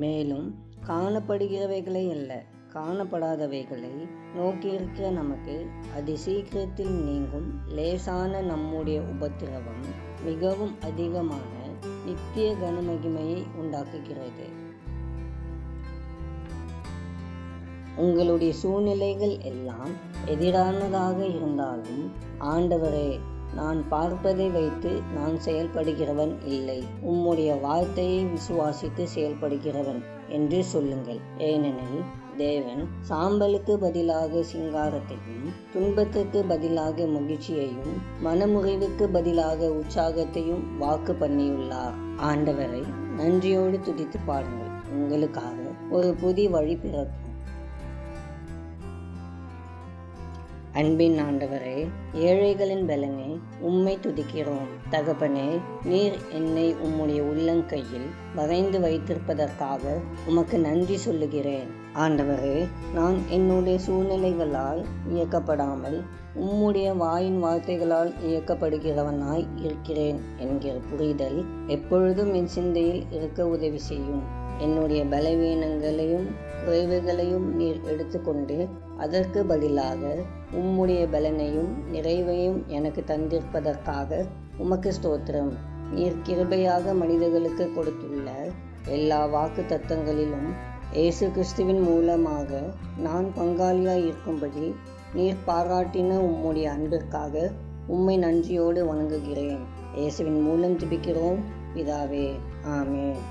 மேலும் காணப்படுகிறவைகளை அல்ல, காணப்படாதவைகளை நோக்கியிருக்கிற நமக்கு அதிசீக்கிரத்தில் நீங்கும் லேசான நம்முடைய உபத்திரவம் மிகவும் அதிகமான நித்திய கனமகிமையை உண்டாக்குகிறது. உங்களுடைய சூழ்நிலைகள் எல்லாம் எதிரானதாக இருந்தாலும், ஆண்டவரே, நான் பார்ப்பதை வைத்து நான் செயல்படுகிறவன் இல்லை, உம்முடைய வார்த்தையை விசுவாசித்து செயல்படுகிறவன் என்று சொல்லுங்கள். ஏனெனில் தேவன் சாம்பலுக்கு பதிலாக சிங்காரத்தையும், துன்பத்துக்கு பதிலாக மகிழ்ச்சியையும், மனமுறிவுக்கு பதிலாக உற்சாகத்தையும் வாக்கு பண்ணியுள்ளார். ஆண்டவரை நன்றியோடு துதித்து பாடுங்கள். உங்களுக்காக ஒரு புதிய வழி பிறக்கும். அன்பின் ஆண்டவரே, ஏழைகளின் பலனே, உம்மை துதிக்கிறோம். தகப்பனே, நீர் என்னை உம்முடைய உள்ளங்கையில் வரைந்து வைத்திருப்பதற்காக உமக்கு நன்றி சொல்லுகிறேன். ஆண்டவரே, நான் என்னுடைய சூழ்நிலைகளால் இயக்கப்படாமல் உம்முடைய வாயின் வார்த்தைகளால் இயக்கப்படுகிறவனாய் இருக்கிறேன் என்கிற புரிதல் எப்பொழுதும் என் சிந்தையில் இருக்க உதவி செய்யும். என்னுடைய பலவீனங்களையும் குறைவுகளையும் நீர் எடுத்துக்கொண்டு அதற்கு பதிலாக உம்முடைய பலனையும் நிறைவையும் எனக்கு தந்திருப்பதற்காக உமக்கு ஸ்தோத்திரம். நீர் கிருபையாக மனிதர்களுக்கு கொடுத்துள்ள எல்லா வாக்கு தத்தங்களிலும் இயேசு கிறிஸ்துவின் மூலமாக நான் பங்காளியாய் இருக்கும்படி நீர் பாராட்டின உம்முடைய அன்பிற்காக உம்மை நன்றியோடு வணங்குகிறேன். இயேசுவின் மூலம் ஜெபிக்கிறோம் பிதாவே, ஆமென்.